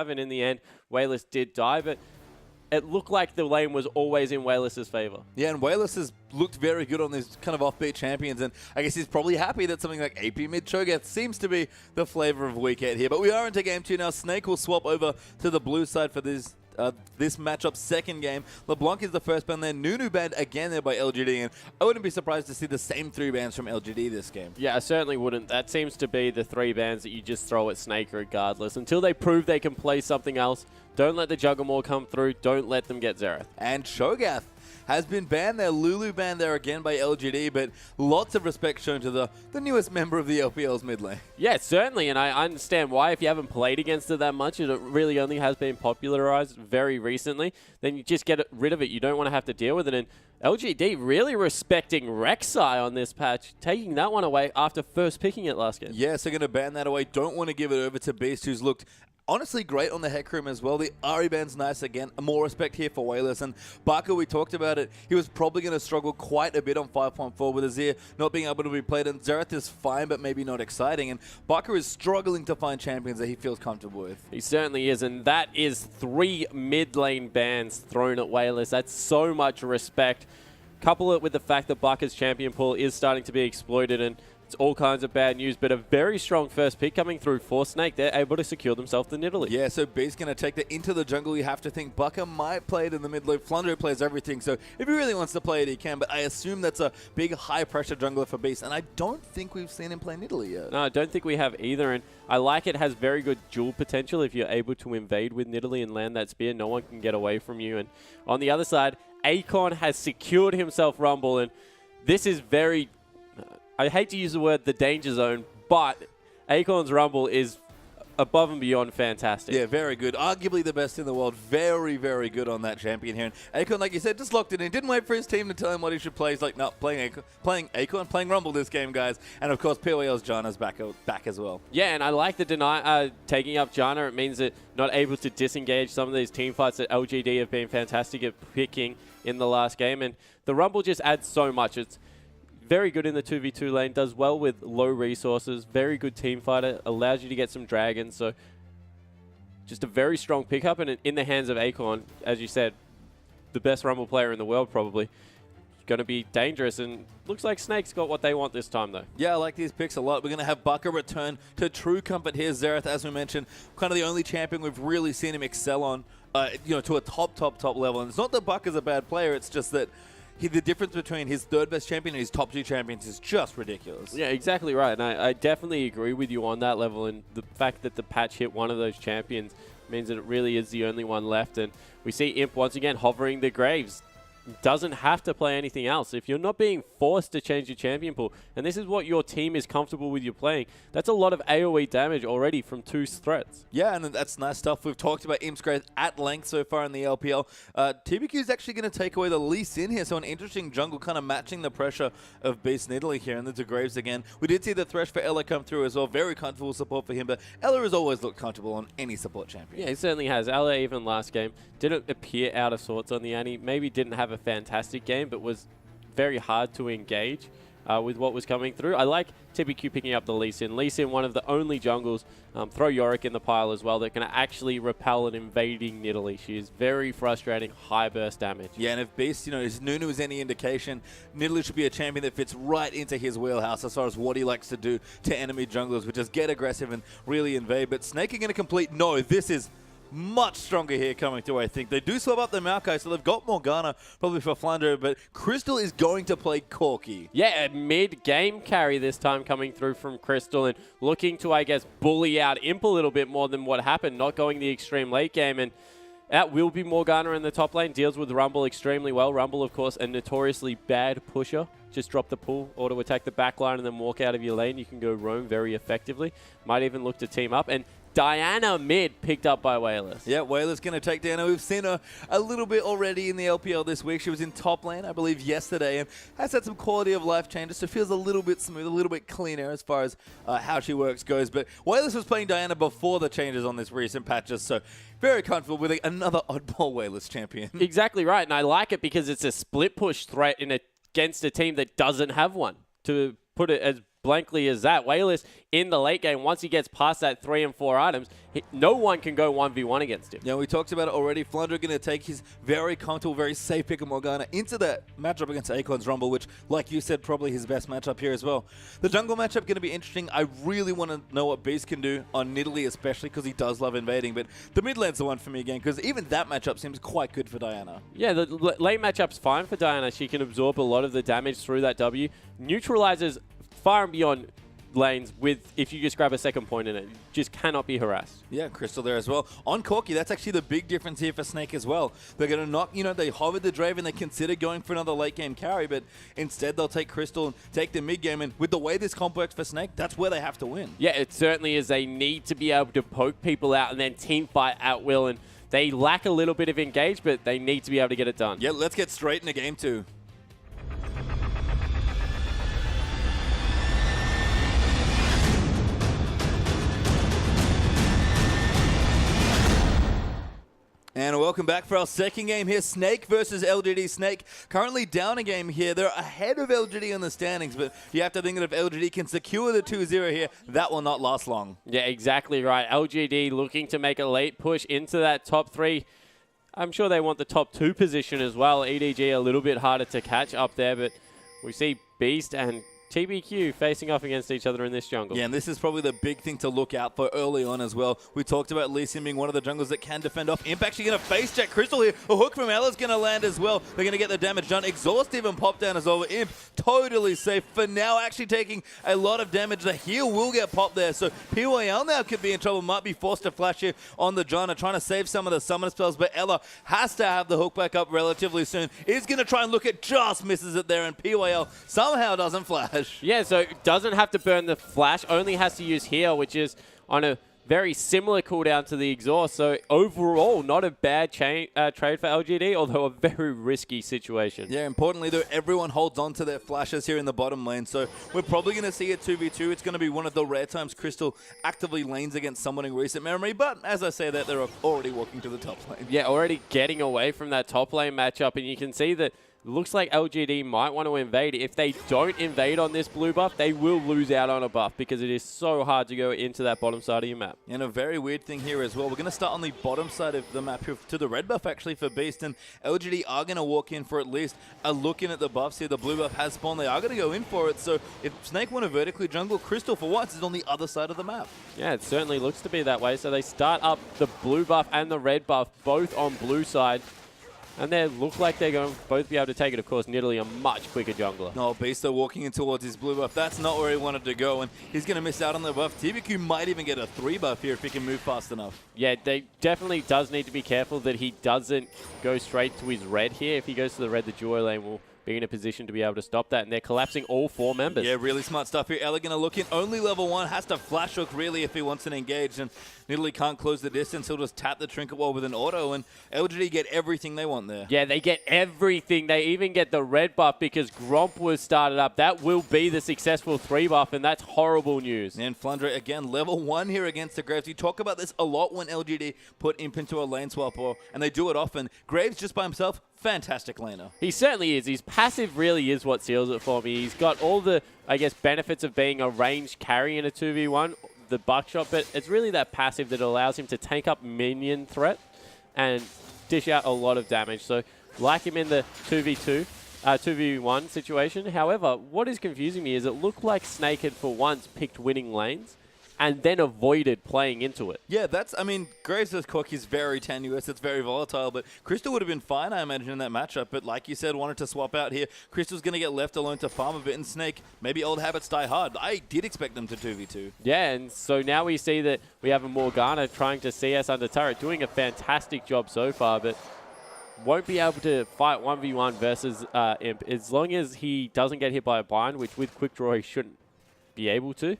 and in the end, Wayless did die, but it looked like the lane was always in Wayless's favor. Yeah, and Wayless has looked very good on these kind of offbeat champions, and I guess he's probably happy that something like AP mid Cho'Gath seems to be the flavor of week 8 here. But we are into game 2 now. Snake will swap over to the blue side for this matchup second game. LeBlanc is the first ban there. Nunu banned again there by LGD, and I wouldn't be surprised to see the same 3 bans from LGD this game. Yeah, I certainly wouldn't. That seems to be the 3 bans that you just throw at Snake regardless. Until they prove they can play something else, don't let the Juggermaw come through. Don't let them get Xerath. And Cho'Gath has been banned there. Lulu banned there again by LGD, but lots of respect shown to the newest member of the LPL's mid lane. Yeah, certainly, and I understand why. If you haven't played against it that much, it really only has been popularized very recently, then you just get rid of it. You don't want to have to deal with it, and LGD really respecting Rek'Sai on this patch, taking that one away after first picking it last game. Yeah, so going to ban that away. Don't want to give it over to Beast, who's looked honestly great on the Heck Room as well. The Ari band's nice again. More respect here for Wayless. And Barker, we talked about it. He was probably going to struggle quite a bit on 5.4 with Azir not being able to be played. And Xerath is fine, but maybe not exciting. And Barker is struggling to find champions that he feels comfortable with. He certainly is. And that is 3 mid lane bans thrown at Wayless. That's so much respect. Couple it with the fact that Barker's champion pool is starting to be exploited, and it's all kinds of bad news, but a very strong first pick coming through for Snake. They're able to secure themselves the Nidalee. Yeah, so Beast's going to take that into the jungle. You have to think Barker might play it in the mid lane. Flunder plays everything, so if he really wants to play it, he can, but I assume that's a big, high-pressure jungler for Beast, and I don't think we've seen him play Nidalee yet. No, I don't think we have either, and I like it has very good duel potential. If you're able to invade with Nidalee and land that spear, no one can get away from you. And on the other side, Akon has secured himself Rumble, and this is very... I hate to use the word the danger zone, but Akon's Rumble is above and beyond fantastic. Yeah, very good. Arguably the best in the world. Very, very good on that champion here. And Akon, like you said, just locked it in. Didn't wait for his team to tell him what he should play. He's like, no, playing Akon, playing Rumble this game, guys. And of course, POL's Janna's back as well. Yeah, and I like the taking up Janna. It means that not able to disengage some of these team fights that LGD have been fantastic at picking in the last game. And the Rumble just adds so much. It's very good in the 2v2 lane, does well with low resources, very good team fighter, allows you to get some dragons, so just a very strong pickup, and in the hands of Akon, as you said, the best Rumble player in the world probably, going to be dangerous, and looks like Snake's got what they want this time though. Yeah, I like these picks a lot. We're going to have Barker return to true comfort here. Xerath, as we mentioned, kind of the only champion we've really seen him excel on, to a top level, and it's not that Barker's a bad player, it's just that the difference between his 3rd best champion and his top 2 champions is just ridiculous. Yeah, exactly right. And I definitely agree with you on that level. And the fact that the patch hit one of those champions means that it really is the only one left. And we see Imp once again hovering the graves. Doesn't have to play anything else. If you're not being forced to change your champion pool, and this is what your team is comfortable with you playing, that's a lot of AoE damage already from 2 threats. Yeah, and that's nice stuff. We've talked about Imp's Graves at length so far in the LPL. TBQ is actually going to take away the Lee Sin here, so an interesting jungle kind of matching the pressure of Beast Nidalee here, and the Graves again. We did see the Thresh for Ella come through as well. Very comfortable support for him, but Ella has always looked comfortable on any support champion. Yeah, he certainly has. Ella, even last game, didn't appear out of sorts on the Annie. Maybe didn't have a fantastic game, but was very hard to engage with what was coming through. I like TBQ picking up the Lee Sin. Lee Sin, one of the only jungles, throw Yorick in the pile as well, that can actually repel an invading Nidalee. She is very frustrating, high burst damage. Yeah, and if Beast, his Nunu is any indication, Nidalee should be a champion that fits right into his wheelhouse as far as what he likes to do to enemy junglers, which is get aggressive and really invade. But Snake are going to complete. No, this is much stronger here coming through, I think. They do swap up the Maokai, so they've got Morgana probably for Flounder, but Crystal is going to play Corki. Yeah, a mid-game carry this time coming through from Crystal and looking to, I guess, bully out Imp a little bit more than what happened, not going the extreme late game. And that will be Morgana in the top lane, deals with Rumble extremely well. Rumble, of course, a notoriously bad pusher. Just drop the pull, auto attack the back line, and then walk out of your lane. You can go roam very effectively. Might even look to team up. And Diana mid picked up by Wayless. Yeah, Wayless going to take Diana. We've seen her a little bit already in the LPL this week. She was in top lane, I believe, yesterday, and has had some quality of life changes, so feels a little bit smooth, a little bit cleaner as far as how she works goes. But Wayless was playing Diana before the changes on this recent patches, so very comfortable with another oddball Wayless champion. Exactly right, and I like it because it's a split push threat against a team that doesn't have one. To put it as blankly as that. Wayless in the late game, once he gets past that 3 and 4 items, no one can go 1v1 against him. Yeah, we talked about it already. Flunder going to take his very comfortable, very safe pick of Morgana into that matchup against Akon's Rumble, which, like you said, probably his best matchup here as well. The jungle matchup going to be interesting. I really want to know what Beast can do on Nidalee, especially because he does love invading. But the mid lane's the one for me again, because even that matchup seems quite good for Diana. Yeah, the lane matchup's fine for Diana. She can absorb a lot of the damage through that W. Neutralizes far and beyond lanes with, if you just grab a second point in it, you just cannot be harassed. Yeah, Crystal there as well. On Corki, that's actually the big difference here for Snake as well. They're going to knock, they hovered the Draven, they consider going for another late game carry, but instead they'll take Crystal and take the mid game, and with the way this comp works for Snake, that's where they have to win. Yeah, it certainly is. They need to be able to poke people out and then team fight at will, and they lack a little bit of engage, but they need to be able to get it done. Yeah, let's get straight into game 2. And welcome back for our second game here. Snake versus LGD. Snake currently down a game here. They're ahead of LGD in the standings, but you have to think that if LGD can secure the 2-0 here, that will not last long. Yeah, exactly right. LGD looking to make a late push into that top 3. I'm sure they want the top 2 position as well. EDG a little bit harder to catch up there, but we see Beast and TBQ facing off against each other in this jungle. Yeah, and this is probably the big thing to look out for early on as well. We talked about Lee Sin being one of the jungles that can defend off. Imp actually going to face check Crystal here. A hook from Ella's going to land as well. They're going to get the damage done. Exhaust even popped down as well. Imp totally safe for now, actually taking a lot of damage. The heal will get popped there, so PYL now could be in trouble. Might be forced to flash here on the Janna, trying to save some of the summon spells, but Ella has to have the hook back up relatively soon. Is going to try and look at, just misses it there, and PYL somehow doesn't flash. Yeah, so doesn't have to burn the flash, only has to use heal, which is on a very similar cooldown to the exhaust. So overall, not a bad trade for LGD, although a very risky situation. Yeah, importantly though, everyone holds on to their flashes here in the bottom lane. So we're probably going to see a 2v2. It's going to be one of the rare times Crystal actively lanes against someone in recent memory. But as I say that, they're already walking to the top lane. Yeah, already getting away from that top lane matchup. And you can see that looks like LGD might want to invade. If they don't invade on this blue buff, they will lose out on a buff because it is so hard to go into that bottom side of your map. And a very weird thing here as well. We're going to start on the bottom side of the map here to the red buff actually for Beast. And LGD are going to walk in for at least a look in at the buffs here. The blue buff has spawned. They are going to go in for it. So if Snake want to vertically jungle, Crystal for once is on the other side of the map. Yeah, it certainly looks to be that way. So they start up the blue buff and the red buff both on blue side. And they look like they're going to both be able to take it. Of course, Nidalee a much quicker jungler. No, Beast though walking in towards his blue buff. That's not where he wanted to go, and he's going to miss out on the buff. TBQ might even get a 3 buff here if he can move fast enough. Yeah, they definitely does need to be careful that he doesn't go straight to his red here. If he goes to the red, the duo lane will be in a position to be able to stop that, and they're collapsing all 4 members. Yeah, really smart stuff here. Ella gonna look in. Only level 1, has to flash hook really if he wants to engage, and Nidalee can't close the distance. He'll just tap the trinket wall with an auto, and LGD get everything they want there. Yeah, they get everything. They even get the red buff because Gromp was started up. That will be the successful 3 buff, and that's horrible news. And Flunder, again, level 1 here against the Graves. You talk about this a lot when LGD put Imp into a lane swap, and they do it often. Graves just by himself, fantastic laner. He certainly is. His passive really is what seals it for me. He's got all the, I guess, benefits of being a ranged carry in a 2v1, the buckshot, but it's really that passive that allows him to tank up minion threat and dish out a lot of damage. So like him in the 2v1 situation. However, what is confusing me is it looked like Snake had for once picked winning lanes and then avoided playing into it. Yeah, Graves' Corki is very tenuous. It's very volatile, but Crystal would have been fine, I imagine, in that matchup. But like you said, wanted to swap out here. Crystal's going to get left alone to farm a bit, and Snake, maybe old habits die hard. I did expect them to 2v2. Yeah, and so now we see that we have a Morgana trying to CS under turret, doing a fantastic job so far, but won't be able to fight 1v1 versus Imp. As long as he doesn't get hit by a bind, which with quick draw he shouldn't be able to,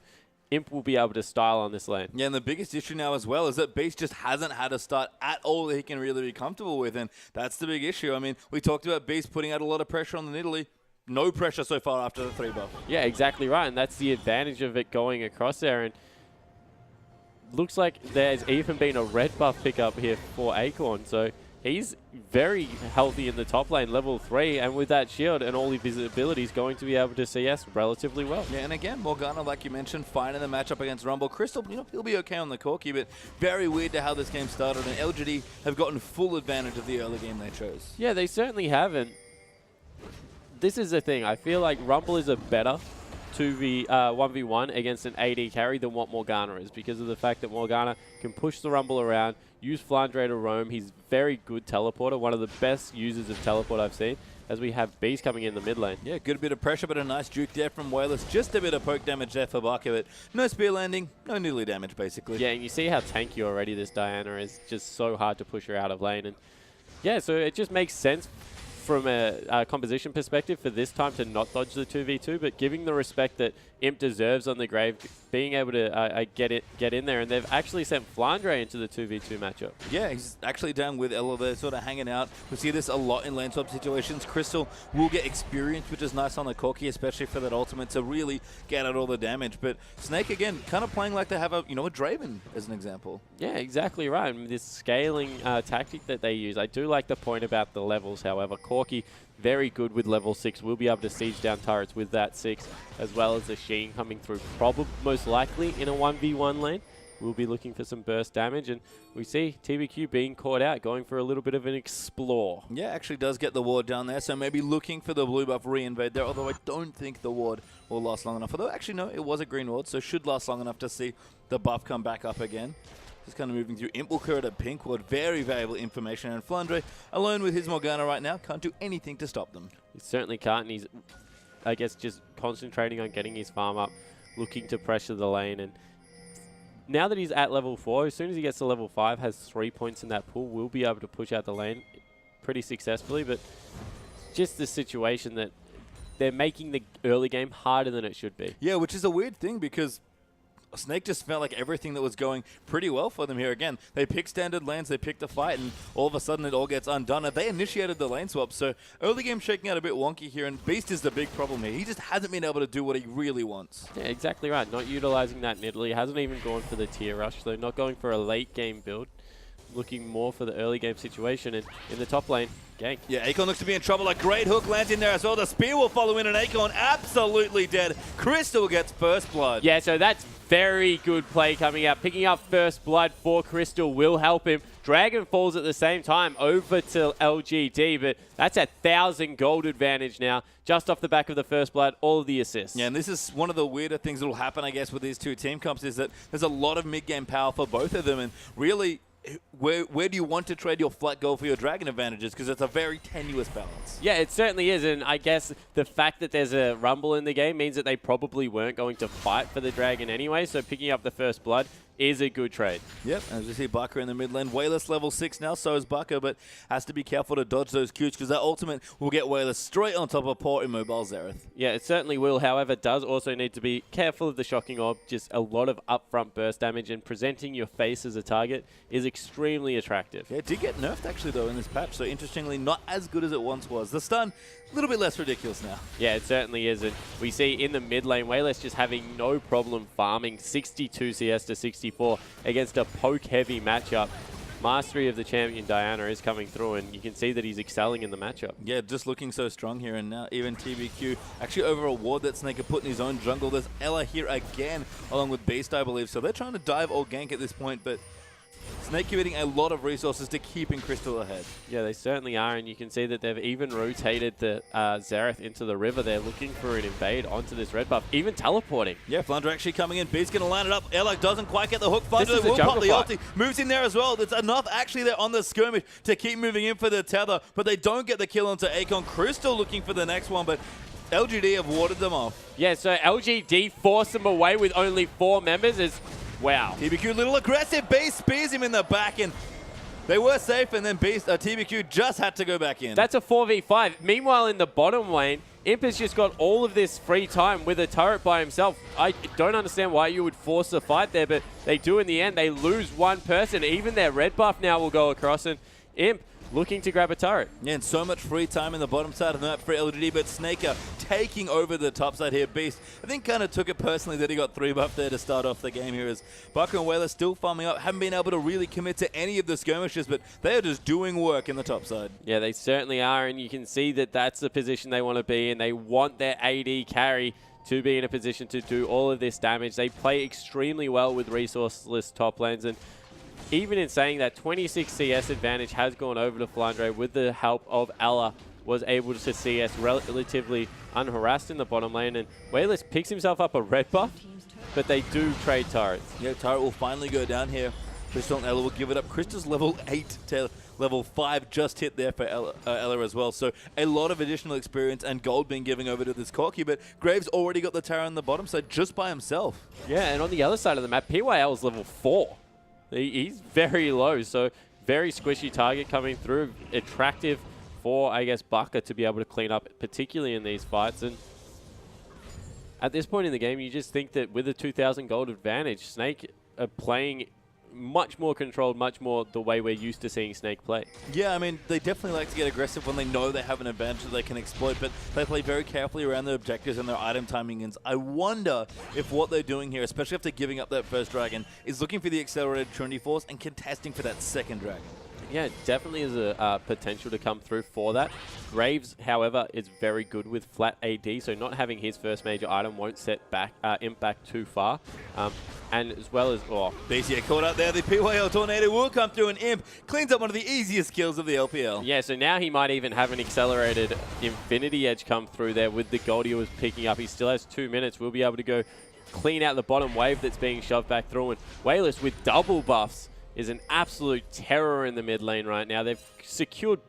Imp will be able to style on this lane. Yeah, and the biggest issue now as well is that Beast just hasn't had a start at all that he can really be comfortable with, and that's the big issue. I mean, we talked about Beast putting out a lot of pressure on the Nidalee. No pressure so far after the 3 buff. Yeah, exactly right, and that's the advantage of it going across there. And looks like there's even been a red buff pickup here for Acorn, so he's very healthy in the top lane, level 3, and with that shield and all his abilities, going to be able to CS relatively well. Yeah, and again, Morgana, like you mentioned, fine in the matchup against Rumble. Crystal, he'll be okay on the Corki, but very weird to how this game started, and LGD have gotten full advantage of the early game they chose. Yeah, they certainly have, and this is the thing. I feel like Rumble is a better 1v1 against an AD carry than what Morgana is, because of the fact that Morgana can push the Rumble around, use Flandre to roam. He's very good teleporter, one of the best users of teleport I've seen, as we have Beast coming in the mid lane. Yeah, good bit of pressure, but a nice juke there from Wayless. Just a bit of poke damage there for Baka, but no spear landing, no nearly damage, basically. Yeah, and you see how tanky already this Diana is. Just so hard to push her out of lane. And yeah, so it just makes sense from a composition perspective for this time to not dodge the 2v2, but giving the respect that Imp deserves on the Grave, being able to get in there, and they've actually sent Flandre into the 2v2 matchup. Yeah, he's actually down with Ella there, sort of hanging out. We see this a lot in lane swap situations. Crystal will get experience, which is nice on the Corki, especially for that ultimate to really get out all the damage. But Snake, again, kind of playing like they have a Draven, as an example. Yeah, exactly right. And this scaling tactic that they use, I do like the point about the levels, however. Corki, very good with level 6. We'll be able to siege down turrets with that 6, as well as the Sheen coming through, probably most likely in a 1v1 lane. We'll be looking for some burst damage, and we see TBQ being caught out, going for a little bit of an explore. Yeah, actually does get the ward down there, so maybe looking for the blue buff re-invade there, although I don't think the ward will last long enough. Although, actually, no, it was a green ward, so should last long enough to see the buff come back up again. Just kind of moving through. Imp will clear at a pink ward. Very valuable information. And Flandre, alone with his Morgana right now, can't do anything to stop them. He certainly can't. And he's, I guess, just concentrating on getting his farm up, looking to pressure the lane. And now that he's at level 4, as soon as he gets to level 5, has 3 points in that pool, will be able to push out the lane pretty successfully. But just the situation that they're making the early game harder than it should be. Yeah, which is a weird thing, because Snake just felt like everything that was going pretty well for them here. Again, they picked standard lanes, they picked a fight, and all of a sudden it all gets undone. And they initiated the lane swap, so early game shaking out a bit wonky here, and Beast is the big problem here. He just hasn't been able to do what he really wants. Yeah, exactly right. Not utilizing that Nidalee. Hasn't even gone for the tier rush, so not going for a late game build. Looking more for the early game situation, and in the top lane, gank. Yeah, Akon looks to be in trouble. A great hook lands in there as well. The spear will follow in, and Akon absolutely dead. Crystal gets first blood. Yeah, so that's very good play coming out. Picking up first blood for Crystal will help him. Dragon falls at the same time over to LGD, but that's 1,000 gold advantage now, just off the back of the first blood, all of the assists. Yeah, and this is one of the weirder things that will happen, I guess, with these two team comps, is that there's a lot of mid-game power for both of them, and really, where do you want to trade your flat gold for your dragon advantages? Because it's a very tenuous balance. Yeah, it certainly is, and I guess the fact that there's a rumble in the game means that they probably weren't going to fight for the dragon anyway, so picking up the first blood is a good trade. Yep, as we see Baka in the mid lane. Wayless level 6 now, so is Baka, but has to be careful to dodge those Qs, because that ultimate will get Wayless straight on top of poor immobile Xerath. Yeah, it certainly will. However, does also need to be careful of the shocking orb. Just a lot of upfront burst damage, and presenting your face as a target is extremely attractive. Yeah, it did get nerfed actually though in this patch, so interestingly not as good as it once was. The stun, a little bit less ridiculous now. Yeah, it certainly is. And we see in the mid lane, Wayless just having no problem farming 62 CS to 64 against a poke-heavy matchup. Mastery of the champion Diana is coming through, and you can see that he's excelling in the matchup. Yeah, just looking so strong here, and now even TBQ actually over a ward that Snake had put in his own jungle. There's Ella here again, along with Beast, I believe. So they're trying to dive or gank at this point, but Snake committing a lot of resources to keeping Crystal ahead. Yeah, they certainly are, and you can see that they've even rotated the Xerath into the river. They're looking for an invade onto this red buff, even teleporting. Yeah, Flandre actually coming in. Beast's going to line it up. Ella doesn't quite get the hook. Flandre will pop the ulti. Moves in there as well. There's enough actually there on the skirmish to keep moving in for the tether, but they don't get the kill onto Akon. Crystal looking for the next one, but LGD have warded them off. Yeah, so LGD forced them away with only 4 members. Wow. TBQ a little aggressive. Beast spears him in the back, and they were safe, and then TBQ just had to go back in. That's a 4v5. Meanwhile, in the bottom lane, Imp has just got all of this free time with a turret by himself. I don't understand why you would force the fight there, but they do in the end. They lose one person. Even their red buff now will go across, and Imp looking to grab a turret. Yeah, and so much free time in the bottom side of the map for LGD, but Snaker taking over the top side here. Beast, I think, kind of took it personally that he got 3 buff there to start off the game here, as Bucker and Whaler still farming up, haven't been able to really commit to any of the skirmishes, but they are just doing work in the top side. Yeah, they certainly are, and you can see that that's the position they want to be in. They want their AD carry to be in a position to do all of this damage. They play extremely well with resourceless top lanes, and even in saying that, 26 CS advantage has gone over to Flandre with the help of Ella, was able to CS relatively unharassed in the bottom lane, and Wayless picks himself up a red buff, but they do trade turrets. Yeah, turret will finally go down here. Crystal and Ella will give it up. Crystal's level 8 to level 5 just hit there for Ella as well. So a lot of additional experience and gold being given over to this Corki, but Graves already got the tower on the bottom side just by himself. Yeah, and on the other side of the map, PYL is level 4. He's very low, so very squishy target coming through. Attractive for, I guess, Bucker to be able to clean up, particularly in these fights. And at this point in the game, you just think that with a 2,000 gold advantage, Snake are playing much more controlled, much more the way we're used to seeing Snake play. Yeah, I mean, they definitely like to get aggressive when they know they have an advantage that they can exploit, but they play very carefully around their objectives and their item timings. I wonder if what they're doing here, especially after giving up that first dragon, is looking for the accelerated Trinity Force and contesting for that second dragon. Yeah, definitely is a potential to come through for that. Graves, however, is very good with flat AD, so not having his first major item won't set back Imp back too far. And as well as... Oh. BCA caught up there. The PYL Tornado will come through, and Imp cleans up one of the easiest kills of the LPL. Yeah, so now he might even have an accelerated Infinity Edge come through there with the gold he was picking up. He still has 2 minutes. We'll be able to go clean out the bottom wave that's being shoved back through. And Wayless with double buffs is an absolute terror in the mid lane right now. They've secured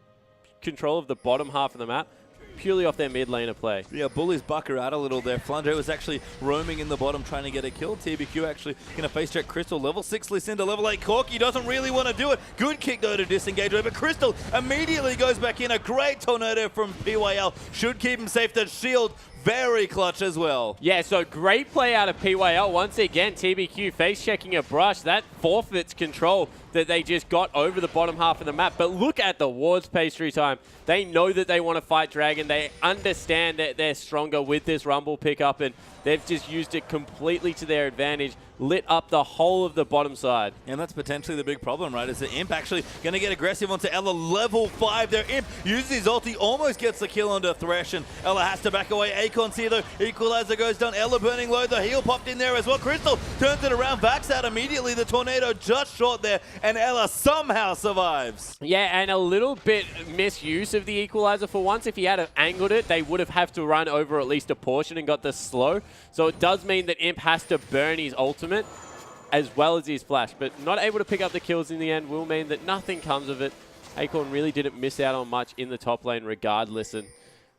control of the bottom half of the map purely off their mid laner play. Yeah, bullies Bucker out a little there. Flandre was actually roaming in the bottom trying to get a kill. TBQ actually going to face check Crystal. Level 6 Lysinda, level 8 Corki doesn't really want to do it. Good kick though to disengage, but Crystal immediately goes back in. A great tornado from PYL. Should keep him safe. The shield very clutch as well. Yeah, so great play out of PYL. Once again, TBQ face checking a brush. That forfeits control that they just got over the bottom half of the map. But look at the wards pastry time. They know that they want to fight Dragon. They understand that they're stronger with this Rumble pickup, and they've just used it completely to their advantage. Lit up the whole of the bottom side. And that's potentially the big problem, right? Is the Imp actually going to get aggressive onto Ella, level 5 there. Imp uses his ulti, almost gets the kill onto Thresh, and Ella has to back away. Akon's here though, Equalizer goes down. Ella burning low, the heal popped in there as well. Crystal turns it around, backs out immediately. The tornado just short there, and Ella somehow survives. Yeah, and a little bit misuse of the Equalizer for once. If he had angled it, they would have to run over at least a portion and got the slow. So it does mean that Imp has to burn his ultimate as well as his flash, but not able to pick up the kills in the end will mean that nothing comes of it. Acorn really didn't miss out on much in the top lane regardless, and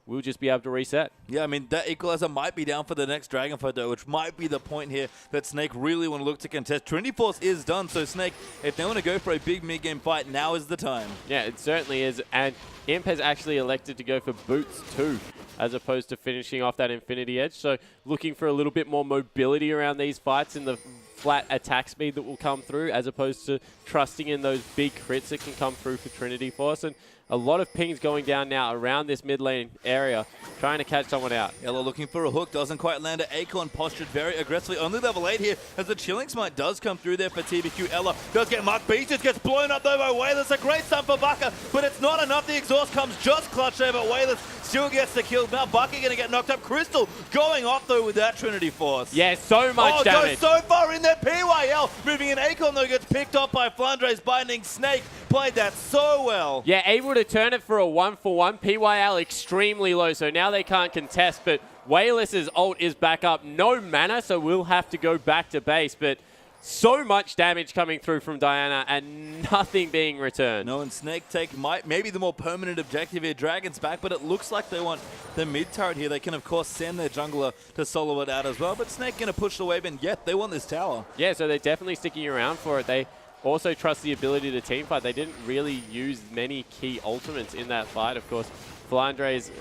we'll just be able to reset. Yeah, I mean, that Equalizer might be down for the next Dragon fight though, which might be the point here that Snake really want to look to contest. Trinity Force is done, so Snake, if they want to go for a big mid-game fight, now is the time. Yeah, it certainly is, and Imp has actually elected to go for boots too, as opposed to finishing off that Infinity Edge. So looking for a little bit more mobility around these fights in the flat attack speed that will come through, as opposed to trusting in those big crits that can come through for Trinity Force. And a lot of pings going down now around this mid lane area, trying to catch someone out. Ella looking for a hook, doesn't quite land it. Acorn postured very aggressively, only level 8 here, as the Chilling Smite does come through there for TBQ. Ella does get marked, Beast just gets blown up though by Wayless. A great stun for Bucker, but it's not enough. The exhaust comes just clutch there, but Wayless still gets the kill. Now Bucker going to get knocked up. Crystal going off though with that Trinity Force. Yeah, so much damage. Goes so far in there. PYL moving in. Acorn though gets picked off by Flandre's binding. Snake played that so well. Yeah, able to turn it for a 1-for-1. PYL extremely low, so now they can't contest, but Wayless's ult is back up. No mana, so we'll have to go back to base, but so much damage coming through from Diana and nothing being returned. No, and Snake take maybe the more permanent objective here. Dragon's back, but it looks like they want the mid turret here. They can, of course, send their jungler to solo it out as well, but Snake going to push the wave in. Yet they want this tower. Yeah, so they're definitely sticking around for it. They also trust the ability to team fight. They didn't really use many key ultimates in that fight. Of course, Flandre's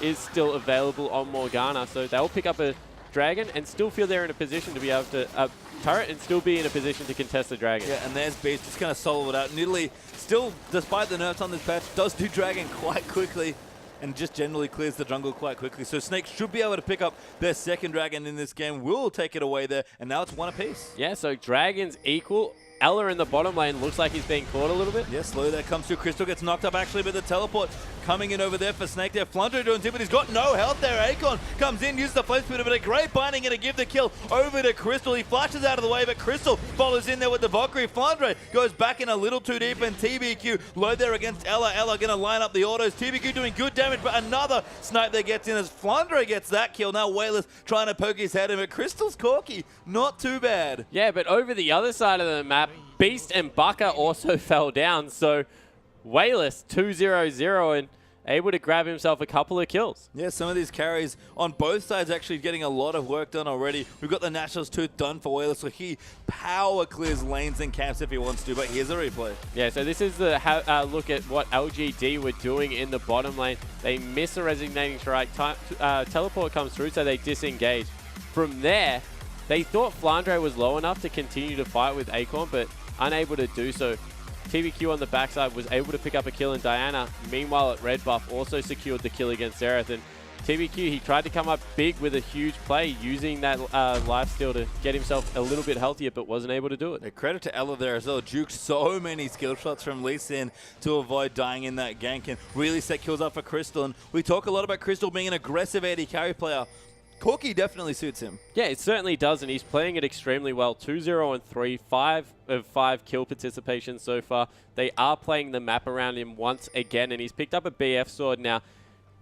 is still available on Morgana, so they'll pick up a Dragon and still feel they're in a position to be able to turret and still be in a position to contest the Dragon. Yeah, and there's Beast just going to solo it out. Nidalee, still, despite the nerfs on this patch, does do Dragon quite quickly and just generally clears the jungle quite quickly. So Snake should be able to pick up their second Dragon in this game. Will take it away there, and now it's one apiece. Yeah, so Dragon's equal. Ella in the bottom lane looks like he's being caught a little bit. Yeah, slow there comes through. Crystal gets knocked up actually, but the teleport coming in over there for Snake there. Flandre doing too, but he's got no health there. Akon comes in, uses the flame splitter, but a great binding going to give the kill over to Crystal. He flashes out of the way, but Crystal follows in there with the Valkyrie. Flandre goes back in a little too deep, and TBQ low there against Ella. Ella going to line up the autos. TBQ doing good damage, but another snipe there gets in as Flandre gets that kill. Now Wayless trying to poke his head in, but Crystal's corky. Not too bad. Yeah, but over the other side of the map, Beast and Baka also fell down, so Wayless 2-0-0 and able to grab himself a couple of kills. Yeah, some of these carries on both sides actually getting a lot of work done already. We've got the Nationals Tooth done for Wayless, so he power clears lanes and camps if he wants to, but here's a replay. Yeah, so this is the look at what LGD were doing in the bottom lane. They miss a resignating strike, teleport comes through, so they disengage. From there, they thought Flandre was low enough to continue to fight with Acorn, but unable to do so. TBQ on the backside was able to pick up a kill, and Diana, meanwhile at red buff, also secured the kill against Xerath. And TBQ, he tried to come up big with a huge play, using that lifesteal to get himself a little bit healthier, but wasn't able to do it. A credit to Ella there as well. Juked so many skill shots from Lee Sin to avoid dying in that gank and really set kills up for Crystal. And we talk a lot about Crystal being an aggressive AD carry player. Corki definitely suits him. Yeah, it certainly does, and he's playing it extremely well. 2-0-3, 5 of 5 kill participation so far. They are playing the map around him once again, and he's picked up a BF sword now.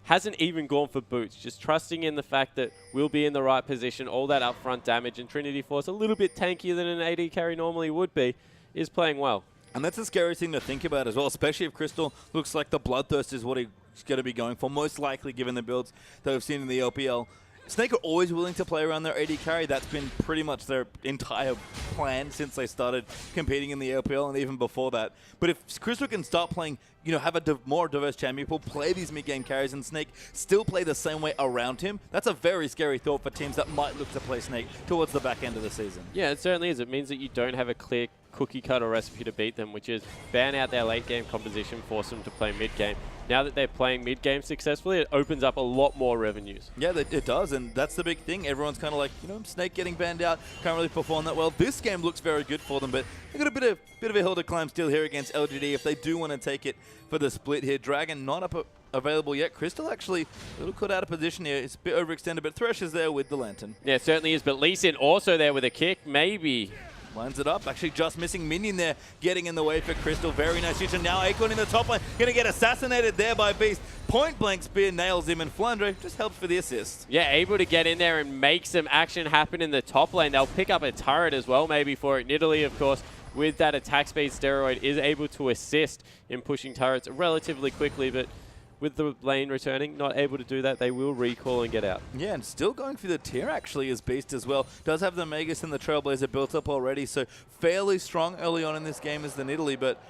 Hasn't even gone for boots, just trusting in the fact that we'll be in the right position. All that upfront damage, and Trinity Force, a little bit tankier than an AD carry normally would be, is playing well. And that's a scary thing to think about as well, especially if Crystal looks like the Bloodthirst is what he's going to be going for, most likely given the builds that we've seen in the LPL. Snake are always willing to play around their AD carry. That's been pretty much their entire plan since they started competing in the LPL and even before that. But if Crystal can start playing, you know, have a more diverse champion pool, play these mid-game carries, and Snake still play the same way around him, that's a very scary thought for teams that might look to play Snake towards the back end of the season. Yeah, it certainly is. It means that you don't have a clear cookie cutter recipe to beat them, which is ban out their late game composition, force them to play mid game. Now that they're playing mid game successfully, it opens up a lot more revenues. Yeah, it does, and that's the big thing. Everyone's kind of like, you know, Snake getting banned out, can't really perform that well. This game looks very good for them, but they've got a bit of a hill to climb still here against LGD if they do want to take it for the split here. Dragon not available yet. Crystal actually a little caught out of position here. It's a bit overextended, but Thresh is there with the Lantern. Yeah, it certainly is, but Lee Sin also there with a kick, maybe. Lines it up. Actually just missing Minion there, getting in the way for Crystal. Very nice use. And now Acorn in the top lane. Going to get assassinated there by Beast. Point blank spear nails him, and Flandre just helps for the assist. Yeah, able to get in there and make some action happen in the top lane. They'll pick up a turret as well maybe for it. Nidalee, of course, with that attack speed steroid, is able to assist in pushing turrets relatively quickly, but with the lane returning, not able to do that, they will recall and get out. Yeah, and still going through the tier actually is Beast as well. Does have the Magus and the Trailblazer built up already, so fairly strong early on in this game as the Nidalee, but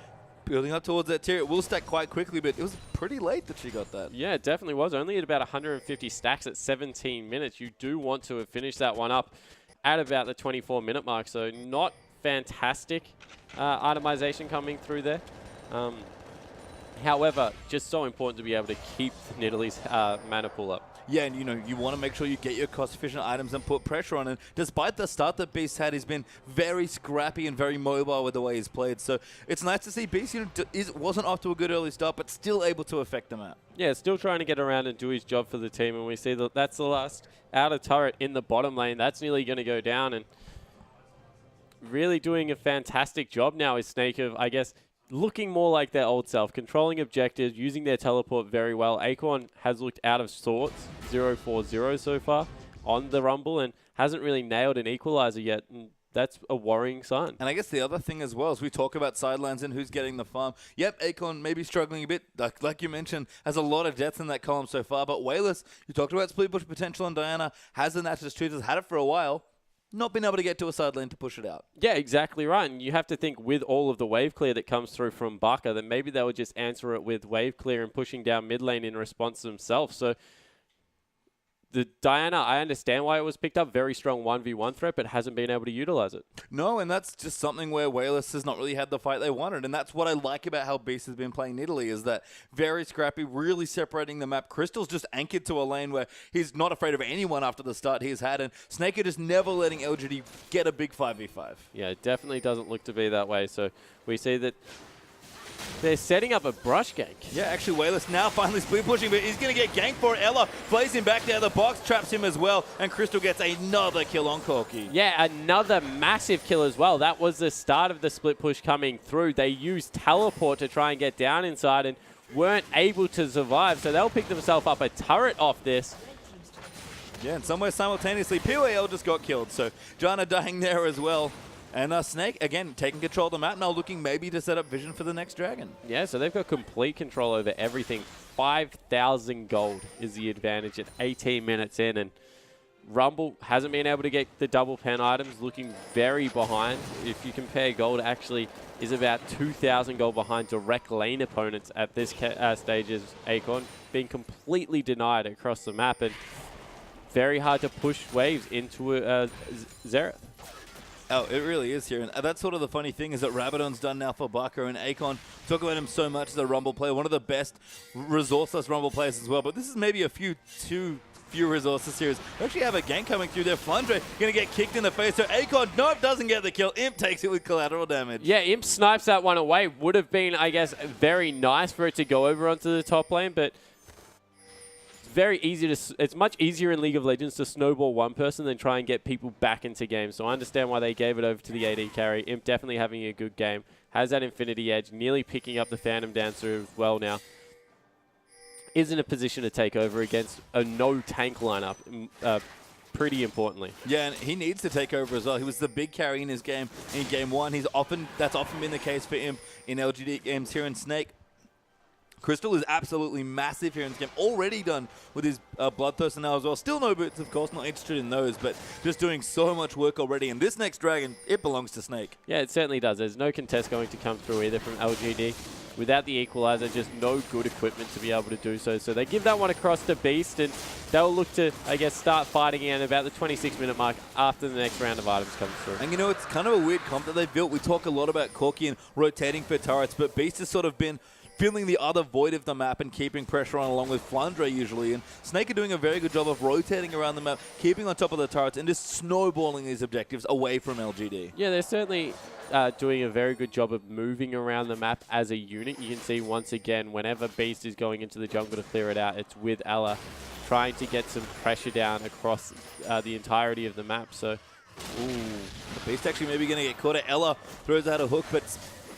building up towards that tier, it will stack quite quickly, but it was pretty late that she got that. Yeah, it definitely was. Only at about 150 stacks at 17 minutes. You do want to have finished that one up at about the 24-minute mark, so not fantastic itemization coming through there. However, just so important to be able to keep Nidalee's mana pool up. Yeah, and you know, you want to make sure you get your cost-efficient items and put pressure on it. Despite the start that Beast had, he's been very scrappy and very mobile with the way he's played. So it's nice to see Beast, you know, wasn't off to a good early start, but still able to affect the map. Yeah, still trying to get around and do his job for the team, and we see that that's the last outer turret in the bottom lane. That's nearly going to go down, and really doing a fantastic job now is Snake of, I guess, looking more like their old self, controlling objectives, using their teleport very well. Acorn has looked out of sorts, 0-4-0 so far on the Rumble, and hasn't really nailed an equalizer yet. And that's a worrying sign. And I guess the other thing as well, as we talk about sidelines and who's getting the farm. Yep, Acorn maybe struggling a bit, like you mentioned, has a lot of depth in that column so far. But Wayless, you talked about split push potential on Diana, has the Natchez Truth, has had it for a while. Not been able to get to a side lane to push it out. Yeah, exactly right. And you have to think with all of the wave clear that comes through from Baka, that maybe they would just answer it with wave clear and pushing down mid lane in response themselves. So the Diana, I understand why it was picked up. Very strong 1v1 threat, but hasn't been able to utilize it. No, and that's just something where Wayless has not really had the fight they wanted. And that's what I like about how Beast has been playing Italy, is that very scrappy, really separating the map. Crystal's just anchored to a lane where he's not afraid of anyone after the start he's had. And Snake are just never letting LGD get a big 5v5. Yeah, it definitely doesn't look to be that way. So we see that they're setting up a brush gank. Yeah, actually, Wayless now finally split pushing, but he's going to get ganked for it. Ella plays him back there. The box traps him as well, and Crystal gets another kill on Corki. Yeah, another massive kill as well. That was the start of the split push coming through. They used teleport to try and get down inside and weren't able to survive, so they'll pick themselves up a turret off this. Yeah, and somewhere simultaneously, POAL just got killed, so Jana dying there as well. And Snake, again, taking control of the map, now looking maybe to set up vision for the next dragon. Yeah, so they've got complete control over everything. 5,000 gold is the advantage at 18 minutes in, and Rumble hasn't been able to get the double pen items, looking very behind. If you compare gold, actually is about 2,000 gold behind direct lane opponents at this stage as Acorn, being completely denied across the map, and very hard to push waves into Xerath. Oh, it really is here. And that's sort of the funny thing, is that Rabadon's done now for Baka, and Akon talk about him so much as a Rumble player, one of the best resourceless Rumble players as well. But this is maybe too few resources here. We actually have a gank coming through there. Flandre going to get kicked in the face. So Akon, nope, doesn't get the kill. Imp takes it with collateral damage. Yeah, Imp snipes that one away. Would have been, I guess, very nice for it to go over onto the top lane, but very easy to. It's much easier in League of Legends to snowball one person than try and get people back into games. So I understand why they gave it over to the AD carry. Imp definitely having a good game. Has that Infinity Edge, nearly picking up the Phantom Dancer as well now. Is in a position to take over against a no tank lineup, pretty importantly. Yeah, and he needs to take over as well. He was the big carry in his game in game one. That's often been the case for him in LGD games here in Snake. Crystal is absolutely massive here in this game. Already done with his Bloodthirster now as well. Still no boots, of course, not interested in those, but just doing so much work already. And this next dragon, it belongs to Snake. Yeah, it certainly does. There's no contest going to come through either from LGD. Without the equalizer, just no good equipment to be able to do so. So they give that one across to Beast, and they'll look to, I guess, start fighting again about the 26-minute mark after the next round of items comes through. And you know, it's kind of a weird comp that they've built. We talk a lot about Corki and rotating for turrets, but Beast has sort of been filling the other void of the map and keeping pressure on along with Flandre usually. And Snake are doing a very good job of rotating around the map, keeping on top of the turrets, and just snowballing these objectives away from LGD. Yeah, they're certainly doing a very good job of moving around the map as a unit. You can see once again, whenever Beast is going into the jungle to clear it out, it's with Ella trying to get some pressure down across the entirety of the map. So, ooh. Beast actually maybe going to get caught. Ella throws out a hook, but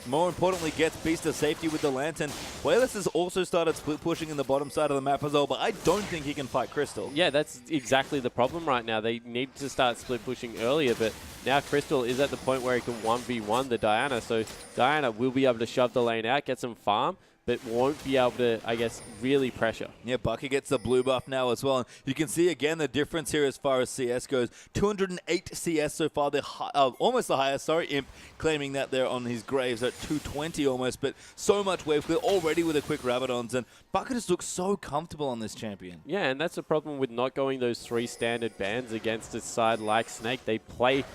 more importantly, gets Beast to safety with the Lantern. Wayless has also started split pushing in the bottom side of the map as well, but I don't think he can fight Crystal. Yeah, that's exactly the problem right now. They need to start split pushing earlier, but now Crystal is at the point where he can 1v1 the Diana, so Diana will be able to shove the lane out, get some farm, but won't be able to, I guess, really pressure. Yeah, Bucky gets the blue buff now as well. And you can see, again, the difference here as far as CS goes. 208 CS so far. They're almost the highest. Sorry, Imp claiming that they're on his graves at 220 almost. But so much wave clear already with the quick Rabadons. And Bucky just looks so comfortable on this champion. Yeah, and that's the problem with not going those 3 standard bans against a side like Snake. They play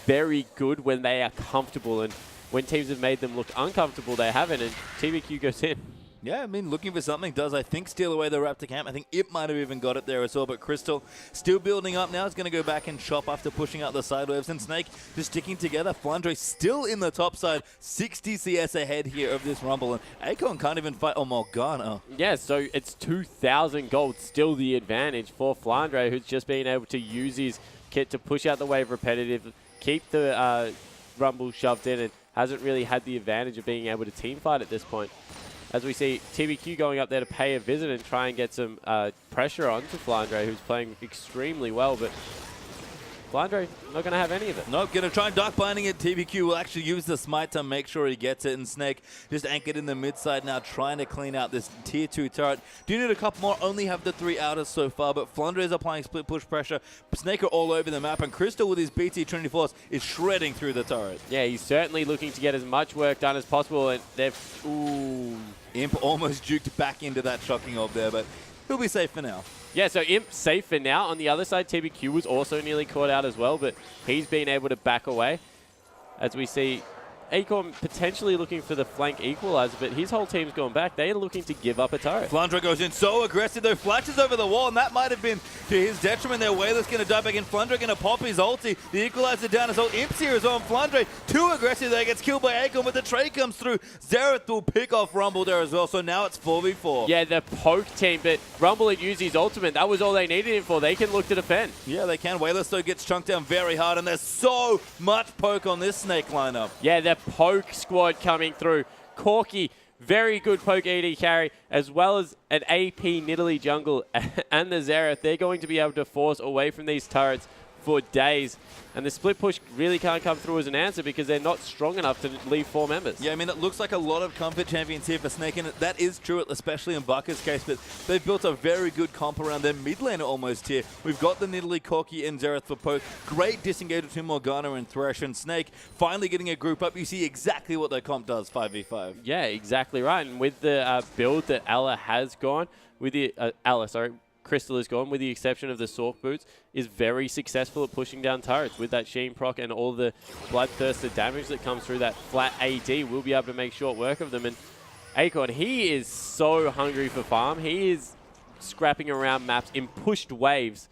very good when they are comfortable, and when teams have made them look uncomfortable, they haven't, and TBQ goes in. Yeah, I mean, looking for something does, I think, steal away the Raptor camp. I think it might have even got it there as well, but Crystal still building up now. Is going to go back and chop after pushing out the side waves, and Snake just sticking together. Flandre still in the top side, 60 CS ahead here of this Rumble, and Akon can't even fight Morgana. Yeah, so it's 2,000 gold, still the advantage for Flandre, who's just been able to use his kit to push out the wave repetitive, keep the Rumble shoved in, and hasn't really had the advantage of being able to team fight at this point. As we see TBQ going up there to pay a visit and try and get some pressure onto Flandre, who's playing extremely well, but Flandre not going to have any of it. Nope, going to try dark binding it. TBQ will actually use the smite to make sure he gets it, and Snake just anchored in the mid side now, trying to clean out this tier 2 turret. Do need a couple more, only have the 3 outers so far, but Flandre is applying split push pressure. Snake are all over the map, and Crystal with his BT Trinity Force is shredding through the turret. Yeah, he's certainly looking to get as much work done as possible, and they've... Ooh. Imp almost juked back into that shocking orb there, but he'll be safe for now. Yeah, so Imp safe for now. On the other side, TBQ was also nearly caught out as well, but he's been able to back away. As we see Acorn potentially looking for the flank equalizer, but his whole team's gone back. They're looking to give up a turret. Flandre goes in so aggressive, though. Flashes over the wall, and that might have been to his detriment there. Wayler's going to dive back in. Flandre going to pop his ulti. The equalizer down as well. Imps here as well. Flandre too aggressive there. Gets killed by Acorn, but the trade comes through. Xerath will pick off Rumble there as well, so now it's 4v4. Yeah, the poke team, but Rumble had used his ultimate. That was all they needed him for. They can look to defend. Yeah, they can. Wayler though gets chunked down very hard, and there's so much poke on this Snake lineup. Yeah, the poke squad coming through. Corky, very good poke AD carry, as well as an AP Nidalee jungle and the Xerath. They're going to be able to force away from these turrets for days. And the split push really can't come through as an answer because they're not strong enough to leave 4 members. Yeah, I mean, it looks like a lot of comfort champions here for Snake, and that is true, especially in Bucker's case, but they've built a very good comp around their mid lane almost here. We've got the Nidalee, Corky, and Xerath for poke. Great disengage between Morgana and Thresh, and Snake finally getting a group up. You see exactly what their comp does, 5v5. Yeah, exactly right. And with the build that Ella has gone, with the Crystal is gone, with the exception of the Sork boots, is very successful at pushing down turrets. With that Sheen proc and all the bloodthirsted damage that comes through that flat AD, we'll be able to make short work of them. And Acorn, he is so hungry for farm. He is scrapping around maps in pushed waves,